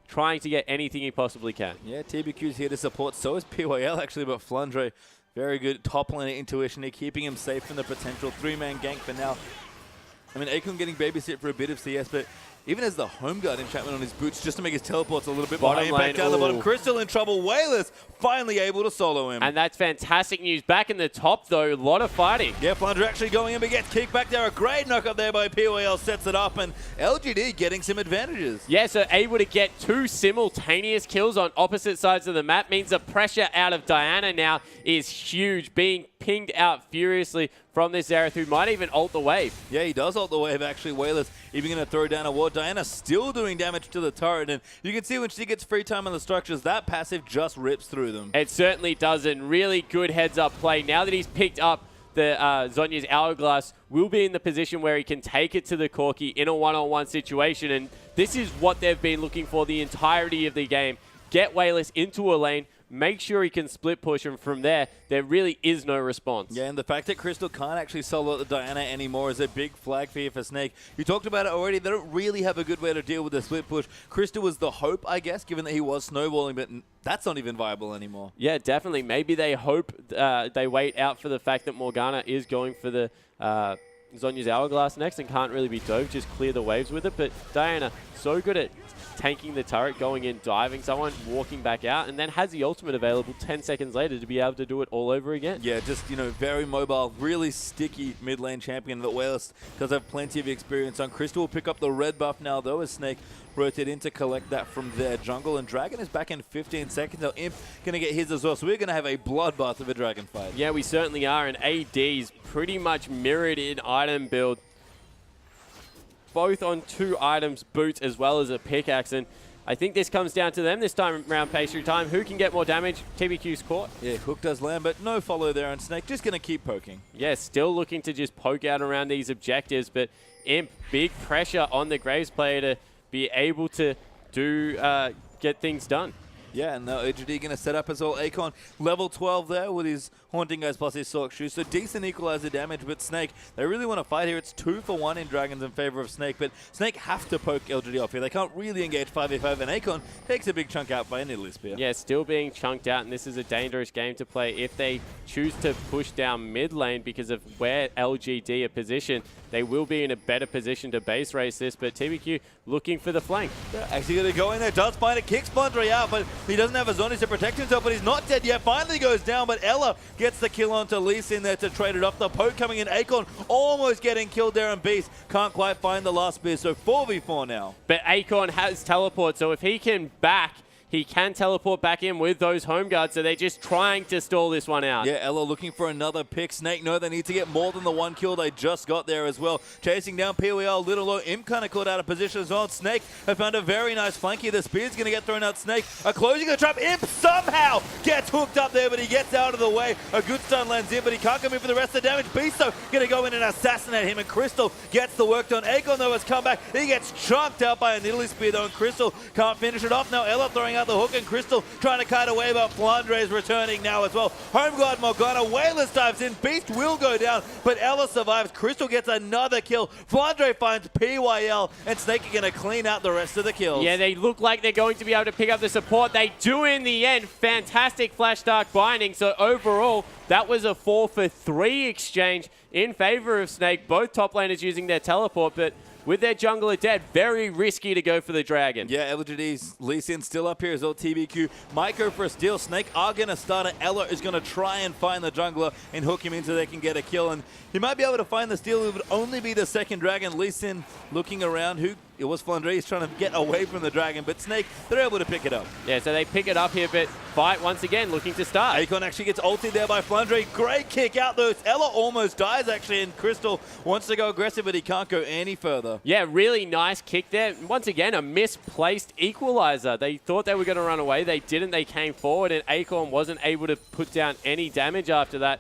trying to get anything he possibly can. Yeah, TBQ's here to support. So is PYL actually, but Flandre, very good top lane intuition here, keeping him safe from the potential 3-man gank for now. I mean, Acorn getting babysit for a bit of CS, but even as the home guard enchantment on his boots just to make his teleports a little bit more impact down the bottom. Crystal in trouble. Whalers finally able to solo him. And that's fantastic news. Back in the top, though, a lot of fighting. Yeah, Flandre actually going in, but gets kicked back there. A great knock up there by PYL sets it up, and LGD getting some advantages. Yeah, so able to get 2 simultaneous kills on opposite sides of the map means the pressure out of Diana now is huge, being pinged out furiously from this Xerath, who might even ult the wave. Yeah, he does ult the wave, actually. Whalers even going to throw down a ward. Diana still doing damage to the turret, and you can see when she gets free time on the structures, that passive just rips through them. It certainly does, and really good heads-up play. Now that he's picked up the Zhonya's Hourglass, will be in the position where he can take it to the Corky in a one-on-one situation, and this is what they've been looking for the entirety of the game. Get Wayless into a lane, make sure he can split push, and from there really is no response. Yeah, and the fact that Crystal can't actually solo the Diana anymore is a big flag for you for Snake. You talked about it already. They don't really have a good way to deal with the split push. Crystal was the hope, I guess, given that he was snowballing, but that's not even viable anymore. Yeah, definitely. Maybe they hope they wait out for the fact that Morgana is going for the Zhonya's Hourglass next and can't really be dove, just clear the waves with it. But Diana, so good at tanking the turret, going in, diving someone, walking back out, and then has the ultimate available 10 seconds later to be able to do it all over again. Yeah, just, you know, very mobile, really sticky mid lane champion that Wales does have plenty of experience on. Crystal will pick up the red buff now, though, as Snake rotate in to collect that from their jungle, and Dragon is back in 15 seconds. Now Imp going to get his as well, so we're going to have a bloodbath of a Dragon fight. Yeah, we certainly are, and AD's pretty much mirrored in item build, both on 2 items, boots as well as a pickaxe, and I think this comes down to them this time around pastry time. Who can get more damage? TBQ's caught. Yeah, Hook does land, but no follow there on Snake. Just going to keep poking. Yeah, still looking to just poke out around these objectives, but Imp, big pressure on the Graves player to be able to get things done. Yeah, and now LGD going to set up as well. Akon, level 12 there with his Haunting Guys plus his Sork Shoes. So decent equalizer damage, but Snake, they really want to fight here. It's 2 for 1 in Dragons in favor of Snake, but Snake have to poke LGD off here. They can't really engage 5v5, and Akon takes a big chunk out by a Nidalee Spear. Yeah, still being chunked out, and this is a dangerous game to play. If they choose to push down mid lane because of where LGD are positioned, they will be in a better position to base race this, but TBQ looking for the flank. Yeah, actually going to go in there, does find it, kicks Flandre out, but he doesn't have a zone to protect himself, but he's not dead yet. Finally goes down, but Ella gets the kill onto Lise in there to trade it off. The poke coming in, Akon almost getting killed there, and Beast can't quite find the last spear, so 4v4 now. But Akon has teleport, so if he can back, he can teleport back in with those home guards, so they're just trying to stall this one out. Yeah, Ella looking for another pick. Snake, no, they need to get more than the one kill they just got there as well. Chasing down PWL, little low. Imp kind of caught out of position as well. Snake have found a very nice flanky. The spear's going to get thrown out. Snake are closing the trap. Imp somehow gets hooked up there, but he gets out of the way. A good stun lands in, but he can't come in for the rest of the damage. Beast, though, going to go in and assassinate him, and Crystal gets the work done. Akon, though, has come back. He gets chunked out by a Nidalee spear, though, and Crystal can't finish it off. Now Ella throwing out the hook, and Crystal trying to kite away, but Flandre is returning now as well. Home guard Morgana, Wayless dives in. Beast will go down, but Ella survives. Crystal gets another kill. Flandre finds PYL, and Snake are going to clean out the rest of the kills. Yeah, they look like they're going to be able to pick up the support. They do in the end. Fantastic Flash Dark binding. So overall, that was a 4-for-3 exchange in favor of Snake. Both top laners using their teleport, but with their jungler dead, very risky to go for the dragon. Yeah, LGD's Lee Sin still up here as well. TBQ might go for a steal. Snake are going to start it. Ella is going to try and find the jungler and hook him in so they can get a kill. And he might be able to find the steal. It would only be the second dragon. Lee Sin looking around. It was Flandre. He's trying to get away from the dragon, but Snake, they're able to pick it up. Yeah, so they pick it up here, but fight once again looking to start. Akon actually gets ulted there by Flandre. Great kick out though. Ella almost dies actually, and Crystal wants to go aggressive, but he can't go any further. Yeah, really nice kick there. Once again, a misplaced equalizer. They thought they were going to run away. They didn't. They came forward, and Acorn wasn't able to put down any damage after that.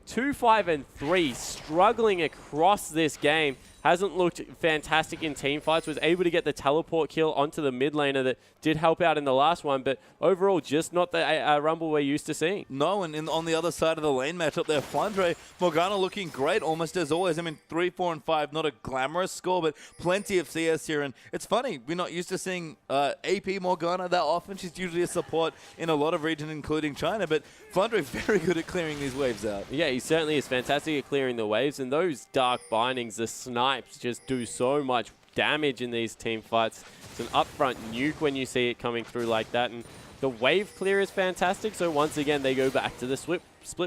2-5-3, struggling across this game. Hasn't looked fantastic in team fights. Was able to get the teleport kill onto the mid laner that did help out in the last one, but overall just not the Rumble we're used to seeing. No, and on the other side of the lane matchup there, Flandre, Morgana looking great almost as always. I mean, 3, 4, and 5, not a glamorous score, but plenty of CS here. And it's funny, we're not used to seeing AP Morgana that often. She's usually a support in a lot of regions, including China, but Flandre very good at clearing these waves out. Yeah, he certainly is fantastic at clearing the waves, and those dark bindings, the snipes, just do so much damage in these team fights. It's an upfront nuke when you see it coming through like that, and the wave clear is fantastic, so once again they go back to the split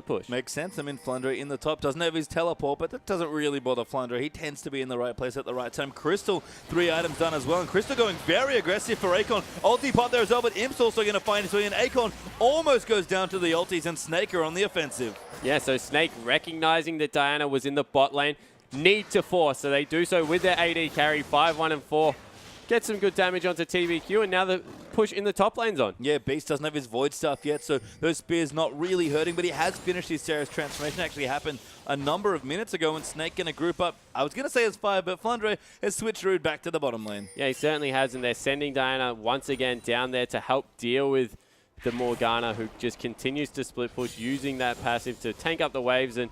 push. Makes sense. I mean, Flandre in the top doesn't have his teleport, but that doesn't really bother Flandre. He tends to be in the right place at the right time. Crystal, 3 items done as well, and Crystal going very aggressive for Akon. Ulti pot there as well, but Imp's also going to find his way, and Akon almost goes down to the ultis, and Snake are on the offensive. Yeah, so Snake recognizing that Diana was in the bot lane, need to force, so they do so with their AD carry, 5, 1, and 4. Get some good damage onto TBQ, and now the push in the top lane's on. Yeah, Beast doesn't have his Void stuff yet, so those spears not really hurting, but he has finished his Seris transformation. Actually happened a number of minutes ago, and Snake going to group up. I was going to say it's 5, but Flandre has switched route back to the bottom lane. Yeah, he certainly has, and they're sending Diana once again down there to help deal with the Morgana, who just continues to split push, using that passive to tank up the waves, and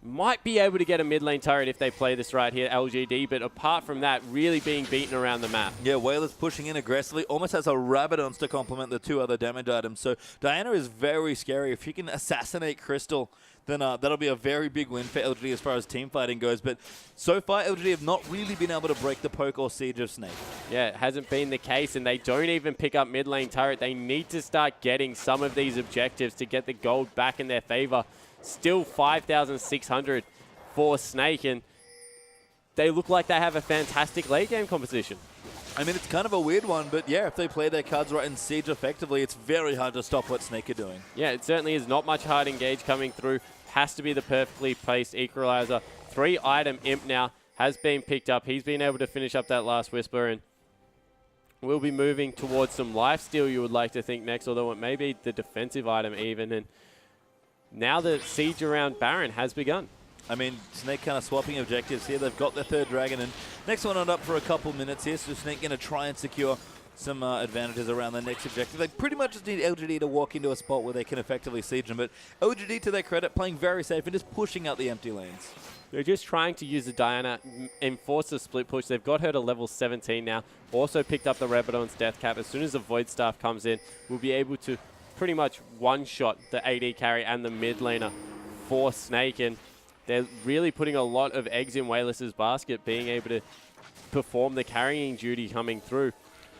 might be able to get a mid lane turret if they play this right here, LGD, but apart from that, really being beaten around the map. Yeah, Wailer's pushing in aggressively, almost has a Rabadons to complement the 2 other damage items. So Diana is very scary. If she can assassinate Crystal, then that'll be a very big win for LGD as far as team fighting goes. But so far, LGD have not really been able to break the poke or siege of Snake. Yeah, it hasn't been the case, and they don't even pick up mid lane turret. They need to start getting some of these objectives to get the gold back in their favor. Still 5,600 for Snake, and they look like they have a fantastic late game composition. I mean, it's kind of a weird one, but yeah, if they play their cards right and siege effectively, it's very hard to stop what Snake are doing. Yeah, it certainly is. Not much hard engage coming through. Has to be the perfectly placed equalizer. 3 item Imp now has been picked up. He's been able to finish up that last Whisper, and we'll be moving towards some lifesteal, you would like to think, next, although it may be the defensive item even. And now the siege around Baron has begun. I mean, Snake kind of swapping objectives here. They've got their 3rd dragon, and next one not up for a couple minutes here, so Snake going to try and secure some advantages around the next objective. They pretty much just need LGD to walk into a spot where they can effectively siege them, but LGD, to their credit, playing very safe and just pushing out the empty lanes. They're just trying to use the Diana, enforce the split push. They've got her to level 17 now. Also picked up the Rabadon's Death Cap. As soon as the Void Staff comes in, we'll be able to pretty much one-shot the AD carry and the mid laner for Snake, and they're really putting a lot of eggs in Wayless's basket, being able to perform the carrying duty coming through.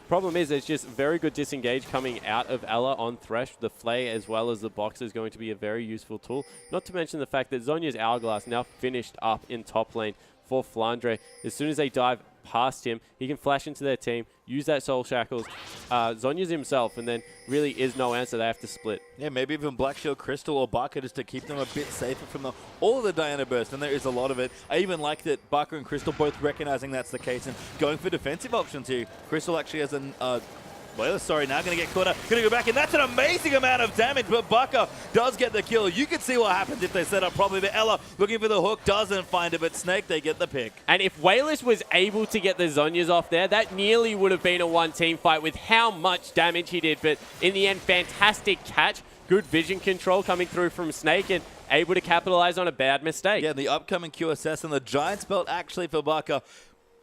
Problem is, it's just very good disengage coming out of Ella on Thresh. The Flay as well as the Box is going to be a very useful tool. Not to mention the fact that Zhonya's Hourglass now finished up in top lane for Flandre. As soon as they dive past him. He can flash into their team, use that Soul Shackles, Zhonya's himself, and then really is no answer. They have to split. Yeah, maybe even Black Shield Crystal or Baka just to keep them a bit safer from all of the Diana burst, and there is a lot of it. I even like that Baka and Crystal both recognizing that's the case and going for defensive options here. Crystal actually has an... now going to get caught up. Going to go back, and that's an amazing amount of damage, but Baka does get the kill. You can see what happens if they set up properly, but Ella looking for the hook, doesn't find it, but Snake, they get the pick. And if Wayless was able to get the Zhonyas off there, that nearly would have been a one-team fight with how much damage he did, but in the end, fantastic catch. Good vision control coming through from Snake and able to capitalize on a bad mistake. Yeah, the upcoming QSS and the Giants belt actually for Baka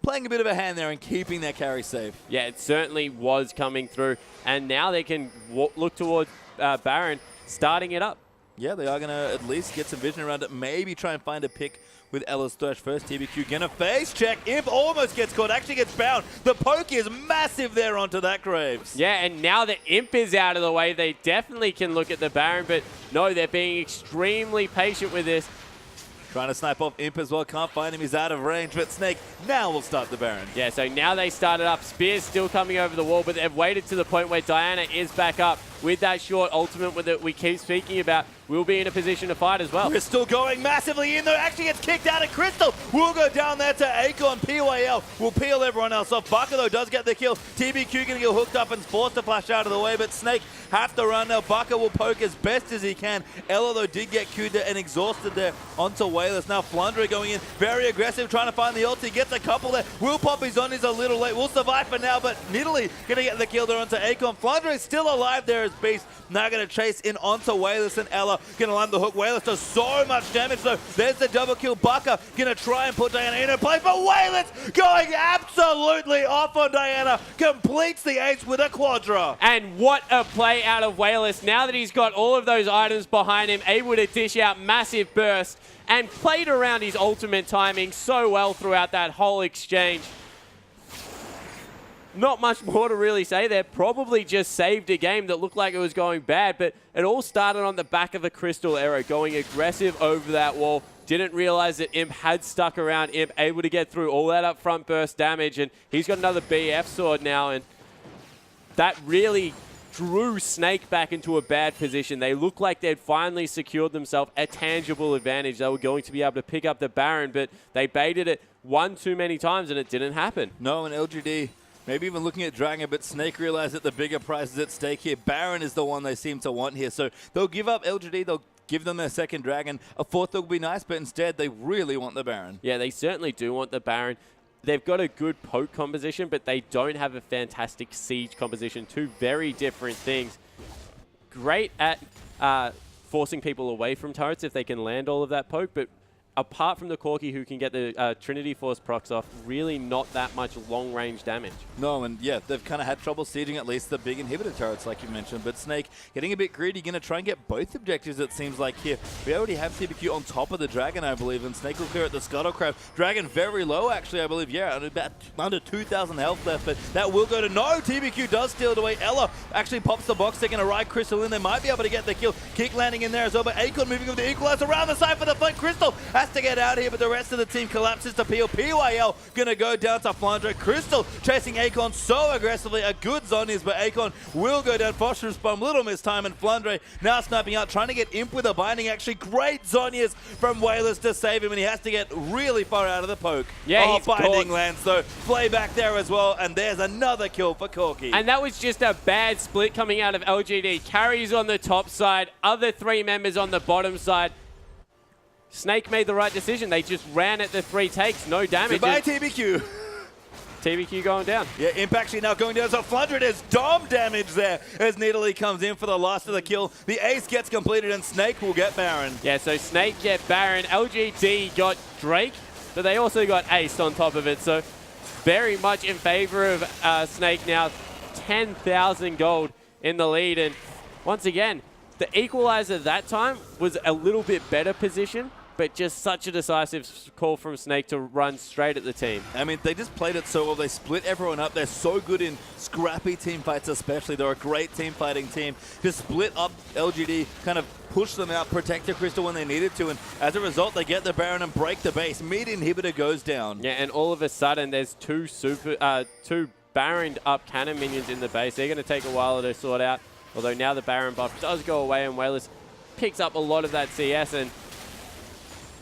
playing a bit of a hand there and keeping their carry safe. Yeah, it certainly was coming through. And now they can look towards Baron starting it up. Yeah, they are going to at least get some vision around it. Maybe try and find a pick with Ella's Thresh first. TBQ going to face check. Imp almost gets caught. Actually gets bound. The poke is massive there onto that Graves. Yeah, and now that Imp is out of the way, they definitely can look at the Baron. But no, they're being extremely patient with this. Trying to snipe off Imp as well. Can't find him. He's out of range. But Snake now will start the Baron. Yeah, so now they started up. Spear's still coming over the wall, but they've waited to the point where Diana is back up with that short ultimate that we keep speaking about. We'll be in a position to fight as well. Crystal going massively in there. Actually gets kicked out of Crystal. We'll go down there to Akon. PYL will peel everyone else off. Baka, though, does get the kill. TBQ going to get hooked up and forced to flash out of the way, but Snake have to run now. Baka will poke as best as he can. Ella, though, did get queued and exhausted there onto Wayless. Now Flundra going in, very aggressive, trying to find the ulti. Gets a couple there. Will pop his on. He's a little late. Will survive for now, but Nidalee going to get the kill there onto Akon. Flundra is still alive there as Beast. Now going to chase in onto Wayless, and Ella going to land the hook. Wayless does so much damage, though. There's the double kill. Baka going to try and put Diana in her place, but Wayless going absolutely off on Diana. Completes the ace with a quadra. And what a play out of Wayless. Now that he's got all of those items behind him, able to dish out massive burst and played around his ultimate timing so well throughout that whole exchange. Not much more to really say there. Probably just saved a game that looked like it was going bad, but it all started on the back of a Crystal arrow, going aggressive over that wall. Didn't realize that Imp had stuck around. Imp able to get through all that upfront burst damage, and he's got another BF sword now, and that really drew Snake back into a bad position. They looked like they'd finally secured themselves a tangible advantage. They were going to be able to pick up the Baron, but they baited it one too many times, and it didn't happen. No, and LGD... maybe even looking at Dragon, but Snake realized that the bigger prize is at stake here. Baron is the one they seem to want here. So they'll give up LGD, they'll give them their second Dragon. A fourth will be nice, but instead they really want the Baron. Yeah, they certainly do want the Baron. They've got a good poke composition, but they don't have a fantastic siege composition. Two very different things. Great at forcing people away from turrets if they can land all of that poke, but apart from the Corki who can get the Trinity Force procs off, really not that much long-range damage. No, and yeah, they've kind of had trouble sieging at least the big inhibitor turrets like you mentioned, but Snake getting a bit greedy, going to try and get both objectives it seems like here. We already have TBQ on top of the Dragon, I believe, and Snake will clear at the Scuttlecraft. Dragon very low actually, I believe, yeah, about under 2,000 health left, but that will go to no. TBQ does steal it away. Ella actually pops the box, they're going to ride Crystal in. They might be able to get the kill. Kick landing in there as well, but Akon moving with the equalizer around the side for the flank. Crystal has to get out here, but the rest of the team collapses to peel. PYL going to go down to Flundra. Crystal chasing Akon so aggressively. A good Zhonya's, but Akon will go down. Phosphorus Bomb, little miss time, and Flundra now sniping out, trying to get Imp with a binding. Actually, great Zhonya's from Wayless to save him, and he has to get really far out of the poke. Yeah, binding lands, though. Play back there as well, and there's another kill for Corki. And that was just a bad split coming out of LGD. Carries on the top side, other three members on the bottom side. Snake made the right decision. They just ran at the three takes, no damage. Goodbye, TBQ. TBQ going down. Yeah, Imp actually now going down. So Flundra is Dom damage there as Nidalee comes in for the last of the kill. The ace gets completed and Snake will get Baron. Yeah, so Snake get Baron. LGD got Drake, but they also got ace on top of it. So very much in favor of Snake now. 10,000 gold in the lead. And once again, the equalizer that time was a little bit better position but just such a decisive call from Snake to run straight at the team. I mean, they just played it so well. They split everyone up. They're so good in scrappy team fights especially. They're a great team fighting team. Just split up LGD, kind of push them out, protect the Crystal when they needed to, and as a result, they get the Baron and break the base. Mid inhibitor goes down. Yeah, and all of a sudden, there's two Baroned up cannon minions in the base. They're going to take a while to sort out, although now the Baron buff does go away, and Wayless picks up a lot of that CS, and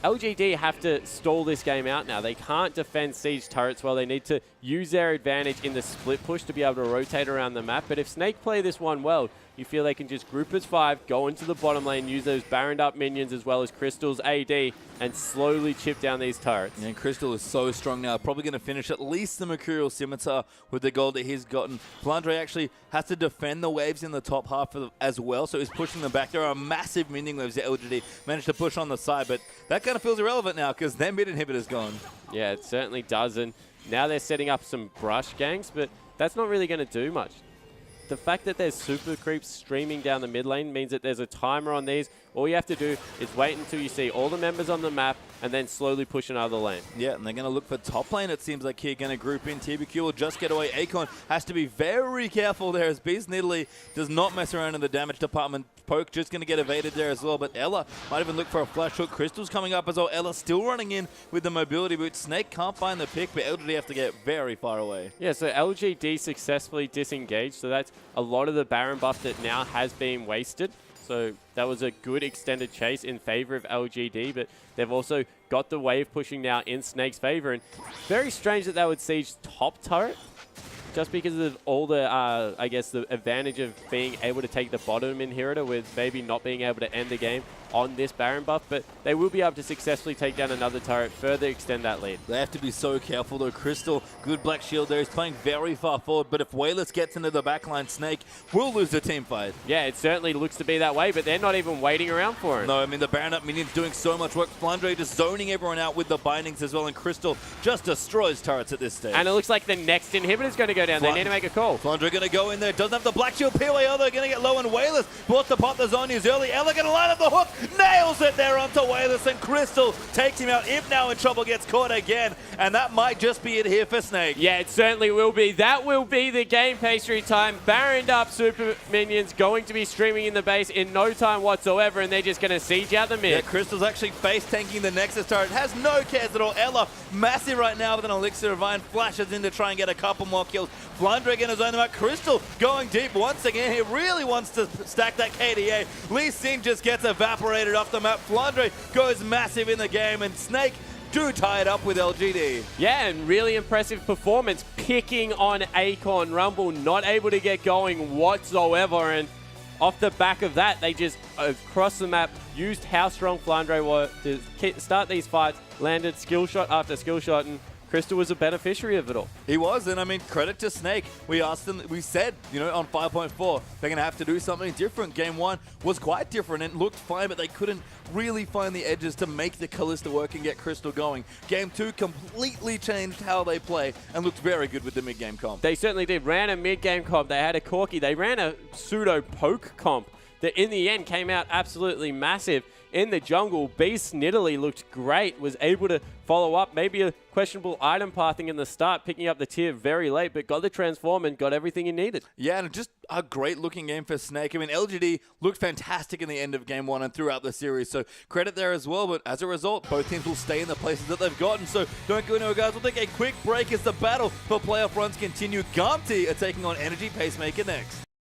LGD have to stall this game out now. They can't defend siege turrets well. They need to use their advantage in the split push to be able to rotate around the map. But if Snake play this one well, you feel they can just group as 5, go into the bottom lane, use those Baroned up minions as well as Crystal's AD, and slowly chip down these turrets. Yeah, and Crystal is so strong now. Probably going to finish at least the Mercurial Scimitar with the gold that he's gotten. Flandre actually has to defend the waves in the top half as well, so he's pushing them back. There are massive minion waves that LGD managed to push on the side, but that kind of feels irrelevant now because their mid inhibitor's gone. Yeah, it certainly does, and now they're setting up some brush ganks, but that's not really going to do much. The fact that there's super creeps streaming down the mid lane means that there's a timer on these. All you have to do is wait until you see all the members on the map and then slowly push another lane. Yeah, and they're going to look for top lane, it seems like here. Going to group in. TBQ will just get away. Akon has to be very careful there as Beast in Italy does not mess around in the damage department. Poke just going to get evaded there as well, but Ella might even look for a flash hook. Crystal's coming up as well. Ella still running in with the mobility boot. Snake can't find the pick, but LGD have to get very far away. Yeah, so LGD successfully disengaged, so that's a lot of the Baron buff that now has been wasted. So that was a good extended chase in favor of LGD, but they've also got the wave pushing now in Snake's favor. And very strange that they would siege top turret, just because of all the, I guess, the advantage of being able to take the bottom inhibitor with maybe not being able to end the game on this Baron buff, but they will be able to successfully take down another turret, further extend that lead. They have to be so careful though. Crystal, good black shield there. He's playing very far forward, but if Wayless gets into the backline, Snake will lose the team fight. Yeah, it certainly looks to be that way, but they're not even waiting around for it. No, I mean, the Baron up minions doing so much work. Flandre just zoning everyone out with the bindings as well, and Crystal just destroys turrets at this stage. And it looks like the next inhibitor is going to go down. They need to make a call. Flandre going to go in there. Doesn't have the black shield. POA, they're going to get low, and Wayless bought the pot. The Zonia's early. Ella going to line up the hook. Nails it there onto Wayless, and Crystal takes him out. Imp now in trouble, gets caught again, and that might just be it here for Snake. Yeah, it certainly will be. That will be the game pastry time. Baroned up super minions going to be streaming in the base in no time whatsoever, and they're just going to siege out the mid. Yeah, Crystal's actually face tanking the Nexus turret. Has no cares at all. Ella, massive right now with an Elixir of Iron, flashes in to try and get a couple more kills. Flandre going to zone them out. Crystal going deep once again. He really wants to stack that KDA. Lee Sin just gets evaporated off the map. Flandre goes massive in the game, and Snake do tie it up with LGD. Yeah, and really impressive performance, picking on Akon. Rumble not able to get going whatsoever, and off the back of that, they just across the map used how strong Flandre was to start these fights, landed skill shot after skill shot, and Crystal was a beneficiary of it all. He was, and I mean, credit to Snake. We asked them, we said, you know, on 5.4, they're going to have to do something different. Game 1 was quite different and looked fine, but they couldn't really find the edges to make the Kalista work and get Crystal going. Game 2 completely changed how they play and looked very good with the mid-game comp. They certainly did. Ran a mid-game comp. They had a Corki. They ran a pseudo-poke comp that in the end came out absolutely massive. In the jungle, Beast Nidalee looked great, was able to follow up, maybe a questionable item pathing in the start, picking up the tier very late, but got the transform and got everything he needed. Yeah, and just a great looking game for Snake. I mean, LGD looked fantastic in the end of Game 1 and throughout the series, so credit there as well, but as a result, both teams will stay in the places that they've gotten, so don't go anywhere, guys. We'll take a quick break as the battle for playoff runs continue. Gamti are taking on Energy Pacemaker next.